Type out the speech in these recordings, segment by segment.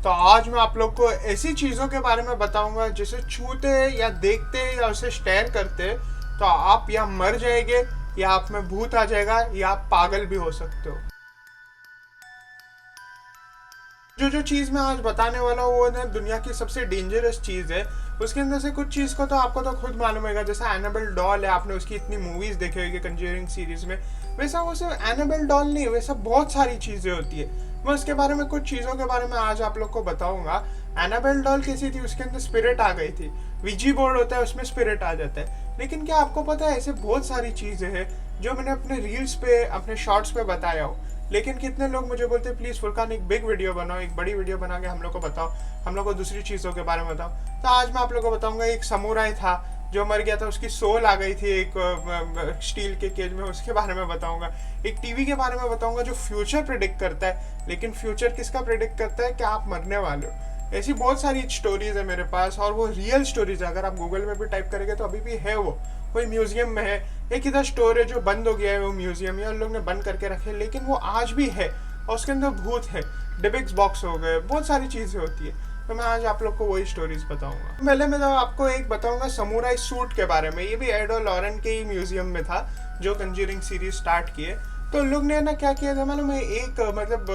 तो आज मैं आप लोग को ऐसी चीज़ों के बारे में बताऊंगा जिसे छूते या देखते या उसे स्टेयर करते तो आप या मर जाएंगे या आप में भूत आ जाएगा या आप पागल भी हो सकते हो। जो चीज़ मैं आज बताने वाला हूँ वो ना दुनिया की सबसे डेंजरस चीज़ है। उसके अंदर से कुछ चीज़ को तो आपको तो खुद मालूम होगा, जैसे एनाबेल डॉल है, आपने उसकी इतनी मूवीज़ देखी होगी कंज्यूरिंग सीरीज़ में। वैसा वो सिर्फ एनाबेल डॉल नहीं, वैसा बहुत सारी चीज़ें होती है। मैं उसके बारे में कुछ चीज़ों के बारे में आज आप लोग को बताऊंगा। एनाबेल डॉल कैसी थी, उसके अंदर स्पिरिट आ गई थी। वीजी बोर्ड होता है, उसमें स्पिरिट आ जाता है। लेकिन क्या आपको पता है ऐसे बहुत सारी चीज़ें हैं जो मैंने अपने रील्स पे, अपने शॉर्ट्स पे बताया हो, लेकिन कितने लोग मुझे बोलते हैं प्लीज़ फुरकान एक बिग वीडियो बनाओ, एक बड़ी वीडियो बना के हम लोग को बताओ, हम लोग को दूसरी चीज़ों के बारे में बताओ। तो आज मैं आप लोग को बताऊंगा एक समुराई था जो मर गया था, उसकी सोल आ गई थी एक स्टील के केज में, उसके बारे में बताऊंगा। एक टीवी के बारे में बताऊंगा जो फ्यूचर प्रिडिक्ट करता है, लेकिन फ्यूचर किसका प्रिडिक्ट करता है कि आप मरने वाले हो। ऐसी बहुत सारी स्टोरीज है मेरे पास और वो रियल स्टोरीज है। अगर आप गूगल में भी टाइप करेंगे तो अभी भी है वो, कोई म्यूजियम में है। एक इधर स्टोर है जो बंद हो गया है, वो म्यूजियम या उन लोग ने बंद करके रखे, लेकिन वो आज भी है और उसके अंदर भूत है, डिबिक्स बॉक्स हो गए, बहुत सारी चीज़ें होती है। तो मैं आज आप लोग को वही स्टोरीज बताऊंगा। पहले मैं तो आपको एक बताऊंगा समुराई सूट के बारे में। ये भी एडो लॉरेन के ही म्यूजियम में था जो कंज्यूरिंग सीरीज स्टार्ट किए। तो लोग ने ना क्या किया था मालूम है, एक मतलब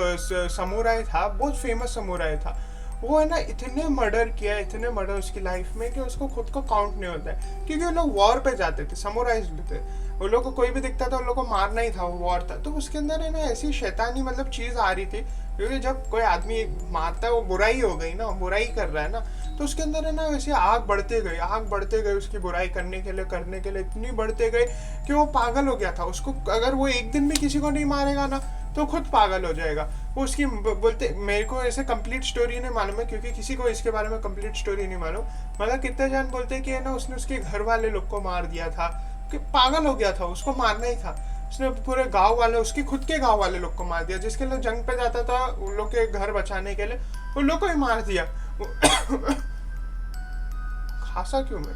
समुराई था, बहुत फेमस समुराई था। वो है ना इतने मर्डर किया, इतने मर्डर उसकी लाइफ में कि उसको खुद को काउंट नहीं होता है, क्योंकि वो लोग वॉर पे जाते थे, समुराइज थे। वो लोग को कोई भी दिखता था उन लोग को मारना ही था, वो वॉर था। तो उसके अंदर है ना ऐसी शैतानी मतलब चीज़ आ रही थी, क्योंकि जब कोई आदमी मारता है वो बुराई हो गई ना, बुराई कर रहा है ना, तो उसके अंदर है ना वैसे आग बढ़ते गई उसकी बुराई करने के लिए इतनी बढ़ते गई कि वो पागल हो गया था। उसको अगर वो एक दिन भी किसी को नहीं मारेगा ना तो खुद पागल हो जाएगा। वो उसकी बोलते, मेरे को ऐसे कंप्लीट स्टोरी नहीं मालूम है क्योंकि किसी को इसके बारे में कंप्लीट स्टोरी नहीं मालूम, मतलब कितने जन बोलते हैं कि है ना उसने उसके घर वाले लोग को मार दिया था, कि पागल हो गया था, उसको मारना ही था। उसने पूरे गांव वाले, उसके खुद के गांव वाले लोग को मार दिया, जिसके लिए जंग पे जाता था उन लोग के घर बचाने के लिए, उन लोग को ही मार दिया। खासा क्यों मैं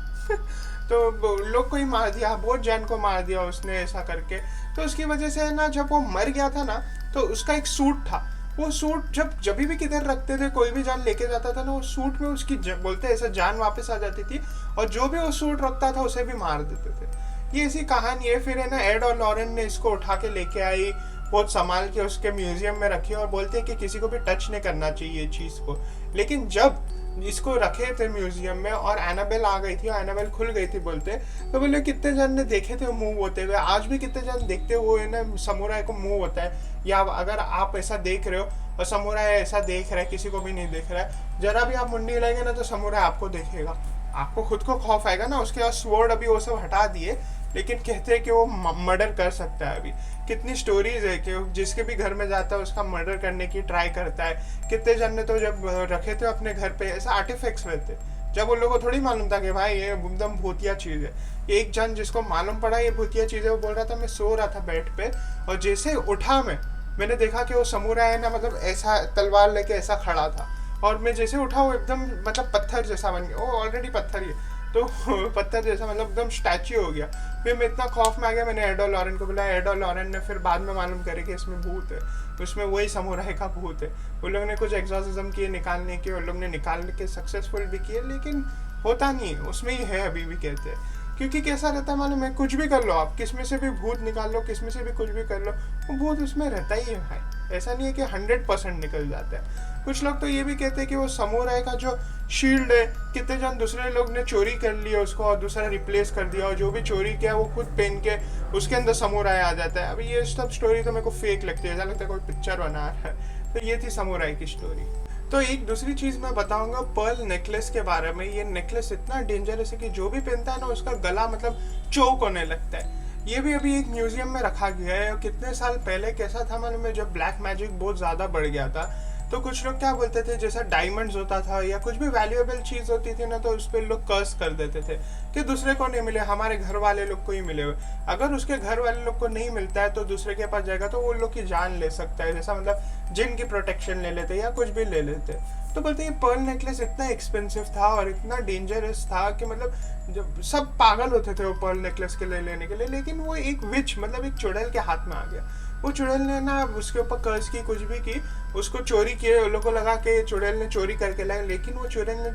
तो लोग को ही मार दिया, बहुत जन को मार दिया उसने ऐसा करके। तो उसकी वजह से ना जब वो मर गया था ना तो उसका एक सूट था, वो सूट जब भी किधर रखते थे, कोई भी जान लेके जाता था ना, वो सूट में उसकी बोलते ऐसा जान वापस आ जाती थी, और जो भी वो सूट रखता था उसे भी मार देते थे। ये ऐसी कहानी है। फिर है ना एड और लॉरेन ने इसको उठा के लेके आई, बहुत संभाल के उसके म्यूजियम में रखी, और बोलते हैं कि किसी को भी टच नहीं करना चाहिए ये चीज़ को। लेकिन जब इसको रखे थे म्यूजियम में और एनाबेल आ गई थी, एनाबेल खुल गई थी बोलते, तो बोले कितने जन ने देखे थे मूव होते हुए, आज भी कितने जन देखते हुए ना समुराई को मूव होता है। या अगर आप ऐसा देख रहे हो और समुराई ऐसा देख रहा है, किसी को भी नहीं देख रहा है, जरा भी आप मुंडी हिलाएंगे ना तो समुराई आपको देखेगा, आपको खुद को खौफ आएगा ना। उसके बाद स्वॉर्ड अभी वो सब हटा दिए, लेकिन कहते हैं कि वो मर्डर कर सकता है। अभी कितनी स्टोरीज है कि जिसके भी घर में जाता है उसका मर्डर करने की ट्राई करता है। कितने जन ने तो जब रखे थे अपने घर पे ऐसा आर्टिफैक्ट्स रहते, जब उन लोगों को थोड़ी मालूम था कि भाई ये एकदम भूतिया चीज़ है। एक जन जिसको मालूम पड़ा ये भूतिया चीज़ है, वो बोल रहा था मैं सो रहा था बेड पे और जैसे उठा मैंने देखा कि वो समुराई है ना, मतलब ऐसा तलवार लेके ऐसा खड़ा था, और मैं जैसे उठा वो एकदम मतलब पत्थर जैसा बन गया, वो ऑलरेडी पत्थर ही है तो पत्थर जैसा मतलब एकदम स्टैच्यू हो गया। फिर मैं इतना खौफ में आ गया, मैंने एडो लॉरेन को बोला। एडो लॉरेन ने फिर बाद में मालूम करे कि इसमें भूत है, उसमें वही समुराई का भूत है। उन लोगों ने कुछ एग्जॉर्सिज्म किए निकालने के, उन लोग ने निकाल के सक्सेसफुल भी किए, लेकिन होता नहीं, उसमें ही है अभी भी कहते हैं। क्योंकि कैसा रहता है मालूम है, कुछ भी कर लो आप, किसमें से भी भूत निकाल लो, किसमें से भी कुछ भी कर लो, वो भूत उसमें रहता ही है भाई। ऐसा नहीं है कि 100% निकल जाता है। कुछ लोग तो ये भी कहते हैं कि वो समुराई का जो शील्ड है, कितने जन दूसरे लोग ने चोरी कर लिया उसको और दूसरा रिप्लेस कर दिया, और जो भी चोरी किया वो खुद पहन के उसके अंदर समुराई आ जाता है। अभी ये सब स्टोरी तो मेरे को फेक लगती है, ऐसा लगता है कोई पिक्चर बना रहा है। तो ये थी समुराई की स्टोरी। तो एक दूसरी चीज़ मैं बताऊंगा पर्ल नेकलेस के बारे में। ये नेकलेस इतना डेंजरस है कि जो भी पहनता है ना उसका गला मतलब चोक होने लगता है। ये भी अभी एक म्यूजियम में रखा गया है। और कितने साल पहले कैसा था मालूम है, जब ब्लैक मैजिक बहुत ज़्यादा बढ़ गया था, तो कुछ लोग क्या बोलते थे, जैसा डायमंड्स होता था या कुछ भी वैल्यूएबल चीज़ होती थी ना, तो उस पर लोग कर्स कर देते थे कि दूसरे को नहीं मिले, हमारे घर वाले लोग को ही मिले हुए। अगर उसके घर वाले लोग को नहीं मिलता है तो दूसरे के पास जाएगा तो वो लोग की जान ले सकता है, जैसा मतलब जिन की प्रोटेक्शन ले लेते या कुछ भी ले लेते। तो बोलते ये पर्ल नेकलेस इतना एक्सपेंसिव था और इतना डेंजरस था कि मतलब जब सब पागल होते थे वो पर्ल नेकलेस के लिए लेने के लिए, लेकिन वो एक विच मतलब एक चुड़ैल के हाथ में आ गया। वो चुड़ैल ने ना उसके ऊपर कर्ज की, कुछ भी की, उसको चोरी किए, उन लोगों को लगा कि चुड़ैल ने चोरी करके लाए, लेकिन वो चुड़ैल ने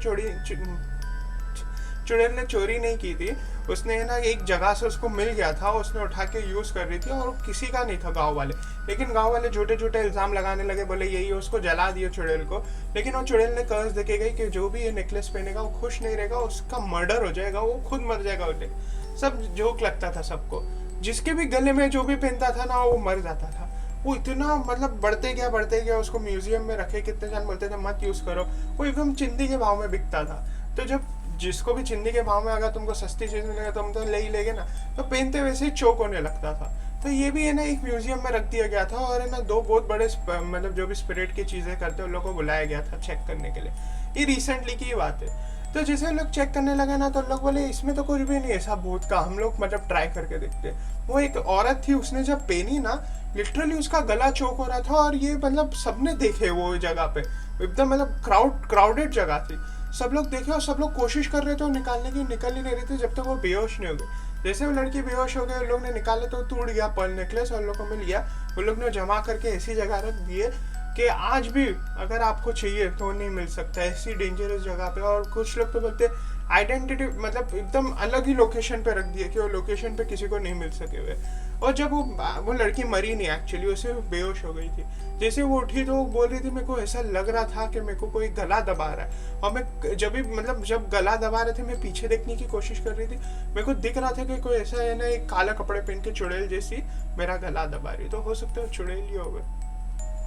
चोरी नहीं की थी। उसने ना एक जगह से उसको मिल गया था, उसने उठा के यूज़ कर रही थी, और किसी का नहीं था गांव वाले। लेकिन गांव वाले झूठे झूठे इल्ज़ाम लगाने लगे, बोले यही उसको जला दियो चुड़ैल को। लेकिन वो चुड़ैल ने कर्ज देके गई कि जो भी ये नेकलेस पहनेगा वो खुश नहीं रहेगा, उसका मर्डर हो जाएगा, वो खुद मर जाएगा। उन्हें सब जोक लगता था सबको, जिसके भी गले में जो भी पहनता था ना वो मर जाता था। वो इतना मतलब बढ़ते गया, उसको म्यूजियम में रखे, कितने जन बोलते थे मत यूज़ करो, वो एकदम चिंदी के भाव में बिकता था। तो जब जिसको भी चिंदी के भाव में अगर तुमको सस्ती चीज़ मिलेगा तो हम तो ले ही लेंगे ना, तो पहनते वैसे ही चोक होने लगता था। तो ये भी है ना एक म्यूजियम में रख दिया गया था, और है ना दो बहुत बड़े मतलब जो भी स्पिरिट की चीज़ें करते हैं उन लोगों को बुलाया गया था चेक करने के लिए। ये रिसेंटली की बात है। तो जैसे लोग चेक करने लगे ना, तो लोग बोले इसमें तो कुछ भी नहीं है ऐसा भूत का, हम लोग मतलब ट्राई करके देखते। वो एक औरत थी, उसने जब पहनी ना, लिटरली उसका गला चोक हो रहा था, और ये मतलब सबने देखे वो जगह पे, एकदम मतलब क्राउडेड जगह थी, सब लोग देखे, और सब लोग कोशिश कर रहे थे निकालने की, निकल ही नहीं रही थी जब तक वो बेहोश नहीं हो गई। जैसे वो लड़की बेहोश हो गई, उन लोग ने निकाले तो टूट गया पर्ल नेकलेस, और लोग को मिल गया। उन लोग ने जमा करके ऐसी जगह रख दिए कि आज भी अगर आपको चाहिए तो नहीं मिल सकता, ऐसी डेंजरस जगह पे। और कुछ लोग तो बोलते आइडेंटिटी मतलब एकदम अलग ही लोकेशन पे रख दिया कि वो लोकेशन पे किसी को नहीं मिल सके हुए। और जब वो लड़की मरी नहीं, एक्चुअली उसे बेहोश हो गई थी। जैसे वो उठी तो वो बोल रही थी मेरे को ऐसा लग रहा था कि मेरे को कोई गला दबा रहा है, और मैं जब भी मतलब जब गला दबा रहे थे मैं पीछे देखने की कोशिश कर रही थी, मेरे को दिख रहा था कि कोई ऐसा है ना एक काला कपड़े पहन के चुड़ैल जैसी मेरा गला दबा रही। तो हो सकता है चुड़ैल ही हो गए,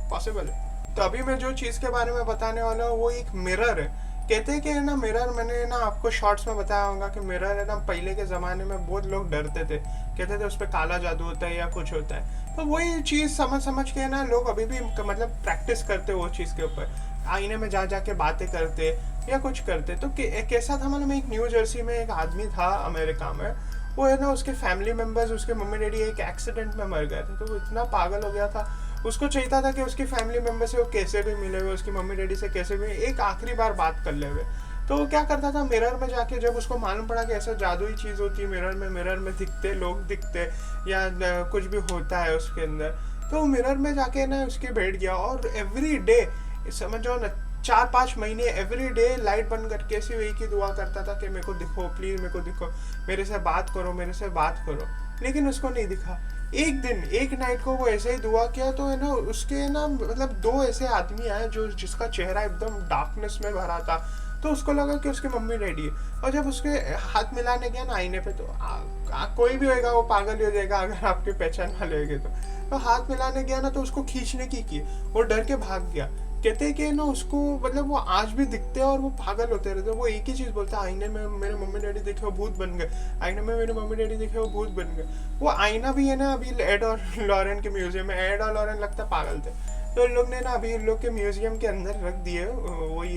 पॉसिबल है। तो अभी मैं जो चीज़ के बारे में बताने वाला हूँ वो एक मिरर है। कहते हैं कि है ना मिरर, मैंने ना आपको शॉर्ट्स में बताया होगा कि मिरर है ना पहले के ज़माने में बहुत लोग डरते थे, कहते थे उस पर काला जादू होता है या कुछ होता है। तो वही चीज़ समझ के ना लोग अभी भी मतलब प्रैक्टिस करते वो चीज़ के ऊपर, आईने में जा जाके बातें करते या कुछ करते। तो कैसा था मालूम, एक न्यू जर्सी में एक आदमी था अमेरिका में, वो है ना उसके फैमिली मेम्बर्स, उसके मम्मी डैडी एक एक्सीडेंट में मर गए थे। तो वो इतना पागल हो गया था, उसको चाहिए था कि उसकी फैमिली मेम्बर से वो कैसे भी मिले हुए, उसकी मम्मी डैडी से कैसे भी एक आखिरी बार बात कर ले हुए। तो वो क्या करता था, मिरर में जाके, जब उसको मालूम पड़ा कि ऐसा जादुई चीज़ होती है मिरर में दिखते लोग दिखते या कुछ भी होता है उसके अंदर, तो वो मिरर में जाके ना उसके बैठ गया। और एवरी डे समझो ना 4-5 महीने एवरी डे लाइट बंद करके सिर्फ एक ही दुआ करता था कि मेरे को दिखो प्लीज़, मेरे को दिखो, मेरे से बात करो, मेरे से बात करो। लेकिन उसको नहीं दिखा। एक दिन एक नाइट को वो ऐसे ही दुआ किया, तो है ना उसके ना मतलब 2 ऐसे आदमी आए जो जिसका चेहरा एकदम डार्कनेस में भरा था। तो उसको लगा कि उसकी मम्मी डैडी है, और जब उसके हाथ मिलाने गया ना आईने पे, तो कोई भी होएगा वो पागल ही हो जाएगा अगर आपके पहचान वाले होंगे। तो हाथ मिलाने गया ना, तो उसको खींचने की वो डर के भाग गया। कहते हैं कि ना उसको मतलब वो आज भी दिखते हैं और वो पागल होते रहते हैं। वो एक ही चीज़ बोलता है, आईने में मेरे मम्मी डैडी देखे वो भूत बन गए, आईने में मेरे मम्मी डैडी देखे वो भूत बन गए। वो आईना भी है ना अभी एड और लॉरेन के म्यूजियम में, एड और लॉरेन लगता पागल थे, तो इन लोग ने ना अभी इन लोग के म्यूजियम के अंदर रख दिए वही।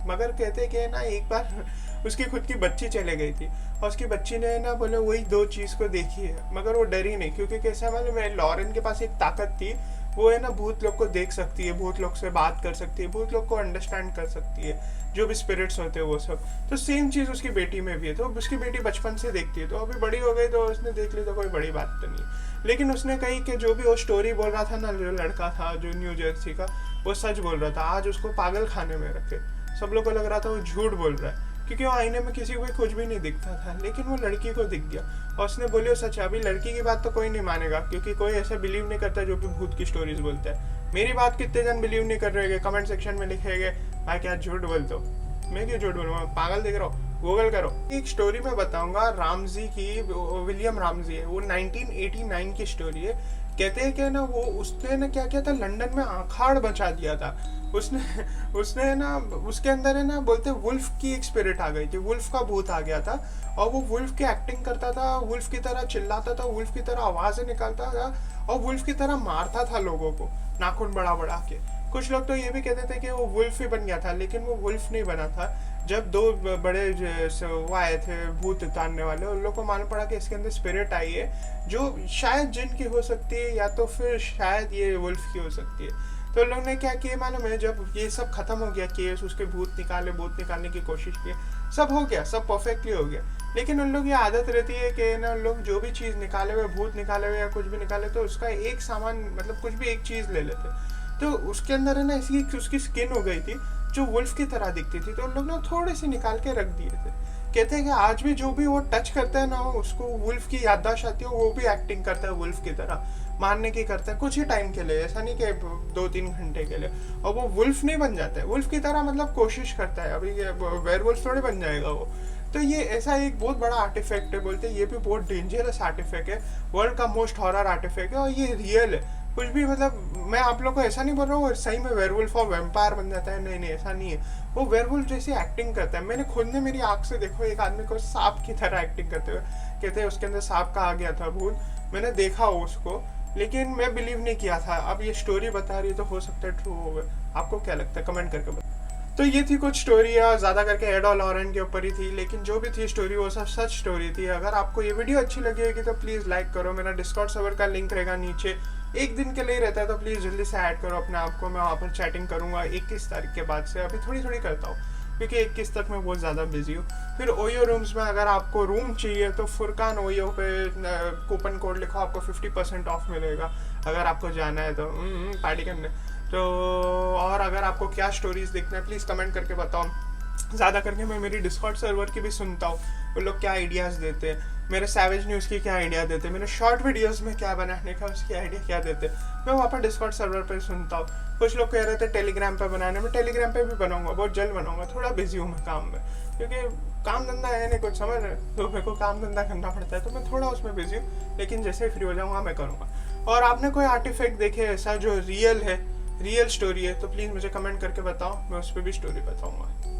मगर कहते हैं कि ना एक बार उसकी खुद की बच्ची चले गई थी, और उसकी बच्ची ने ना बोले वही 2 चीज़ को देखी है, मगर वो डरी नहीं, क्योंकि कैसा मालूम है, लॉरेन के पास एक ताकत थी, वो है ना भूत लोग को देख सकती है, भूत लोग से बात कर सकती है, भूत लोग को अंडरस्टैंड कर सकती है, जो भी स्पिरिट्स होते हैं वो सब। तो सेम चीज़ उसकी बेटी में भी है। तो उसकी बेटी बचपन से देखती है, तो अभी बड़ी हो गई तो उसने देख ली, तो कोई बड़ी बात तो नहीं। लेकिन उसने कही कि जो भी वो स्टोरी बोल रहा था ना, जो लड़का था जो न्यू जर्सी का, वो सच बोल रहा था। आज उसको पागल खाने में रखे, सब लोग को लग रहा था वो झूठ बोल रहा है, क्योंकि वो आईने में किसी को भी कुछ भी नहीं दिखता था। लेकिन वो लड़की को दिख गया, और उसने बोली वो सच है। अभी लड़की की बात तो कोई नहीं मानेगा, क्योंकि कोई ऐसा बिलीव नहीं करता जो कि भूत की स्टोरीज बोलता है। मेरी बात कितने जन बिलीव नहीं कर रहे, कमेंट सेक्शन में लिखेंगे भाई क्या झूठ बोलते हो। मैं क्यों झूठ बोलूँगा, पागल दिख रहा हो, गूगल करो। एक स्टोरी मैं बताऊंगा रामजी की, विलियम रामजी है, वो 1989 की स्टोरी है। कहते हैं कि ना वो उसने ना क्या किया था, लंदन में आखाड़ बचा दिया था उसने ना उसके अंदर है ना बोलते वुल्फ की एक स्पिरिट आ गई थी, वुल्फ का भूत आ गया था, और वो वुल्फ की एक्टिंग करता था, वुल्फ की तरह चिल्लाता था, वुल्फ की तरह आवाज़ें निकालता था, और वुल्फ की तरह मारता था लोगों को नाखून बड़ा बड़ा के। कुछ लोग तो ये भी कहते थे कि वो वुल्फ ही बन गया था, लेकिन वो वुल्फ नहीं बना था। जब 2 बड़े वो आए थे भूत उतारने वाले, उन लोग को मालूम पड़ा कि इसके अंदर स्पिरिट आई है जो शायद जिन की हो सकती है, या तो फिर शायद ये वुल्फ की हो सकती है। तो उन लोगों ने क्या किया मालूम है, जब ये सब खत्म हो गया केस, उसके भूत निकालने की कोशिश की, सब हो गया, सब परफेक्टली हो गया, लेकिन उन लोग ये आदत रहती है कि ना उन लोग जो भी चीज़ निकाले हुए, भूत निकाले हुए या कुछ भी निकाले, तो उसका एक सामान मतलब कुछ भी एक चीज़ ले लेते। तो उसके अंदर है ना इसकी उसकी स्किन हो गई थी जो वुल्फ की तरह दिखती थी, तो उन लोग ने थोड़ी सी निकाल के रख दिए थे। कहते हैं कि आज भी जो भी वो टच करता है ना, उसको वुल्फ की याददाश्त आती है, वो भी एक्टिंग करता है वुल्फ की तरह, मारने की करता है, कुछ ही टाइम के लिए, ऐसा नहीं कि 2-3 घंटे के लिए, और वो वुल्फ नहीं बन जाता है वुल्फ की तरह, मतलब कोशिश करता है, अभी वेयरवुल्फ थोड़ी बन जाएगा वो। तो ये ऐसा एक बहुत बड़ा आर्टिफैक्ट है, बोलते हैं ये भी बहुत डेंजरस आर्टिफैक्ट है, वर्ल्ड का मोस्ट हॉरर आर्टिफैक्ट है, और ये रियल है। कुछ भी मतलब मैं आप लोग को ऐसा नहीं बोल रहा हूँ सही में वेयरवुल्फ और वैम्पायर बन जाता है, नहीं नहीं ऐसा नहीं है, वो वेयरवुल्फ जैसी एक्टिंग करता है। मैंने खुद ने मेरी आँख से देखो एक आदमी को सांप की तरह एक्टिंग करते हुए, कहते हैं उसके अंदर सांप का आ गया था भूत, मैंने देखा उसको, लेकिन मैं बिलीव नहीं किया था। अब ये स्टोरी बता रही है तो हो सकता है ट्रू होगा। आपको क्या लगता है कमेंट करके बताओ। तो ये थी कुछ स्टोरी, ज़्यादा करके एडा लॉरेन के ऊपर ही थी, लेकिन जो भी थी स्टोरी वो सब सच स्टोरी थी। अगर आपको ये वीडियो अच्छी लगी होगी तो प्लीज़ लाइक करो, मेरा डिस्कॉर्ड सर्वर का लिंक रहेगा नीचे, एक दिन के लिए रहता है, तो प्लीज़ जल्दी से ऐड करो अपने आप को। मैं वहाँ पर चैटिंग करूँगा 21 तारीख के बाद से, अभी थोड़ी थोड़ी करता हूँ क्योंकि 21 तक मैं बहुत ज़्यादा बिजी हूँ। फिर ओयो रूम्स में अगर आपको रूम चाहिए तो फुरकान ओयो पे कूपन कोड लिखो, आपको 50% ऑफ मिलेगा अगर आपको जाना है तो पार्टी करने। तो और अगर आपको क्या स्टोरीज देखना है प्लीज़ कमेंट करके बताओ। ज़्यादा करके मैं मेरी डिस्कॉर्ड सर्वर की भी सुनता हूँ, वो लोग क्या आइडियाज़ देते हैं, मेरे सैवेज न्यूज़ की क्या आइडिया देते हैं, मेरे शॉर्ट वीडियोस में क्या बनाने का उसकी आइडिया क्या देते हैं, मैं वहाँ पर डिस्कॉर्ड सर्वर पर सुनता हूँ। कुछ लोग कह रहे थे टेलीग्राम पर बनाने, मैं टेलीग्राम पे भी बनाऊंगा, बहुत जल्द बनाऊंगा। थोड़ा बिजी हूँ मैं काम में, क्योंकि काम धंधा है नहीं कुछ, समझ रहे, तो मेरे को काम धंधा करना पड़ता है, तो मैं थोड़ा उसमें बिजी हूँ, लेकिन जैसे ही फ्री हो जाऊँगा मैं करूँगा। और आपने कोई आर्टिफैक्ट देखे ऐसा जो रियल है, रियल स्टोरी है, तो प्लीज़ मुझे कमेंट करके बताओ, मैं उस पर भी स्टोरी बताऊँगा।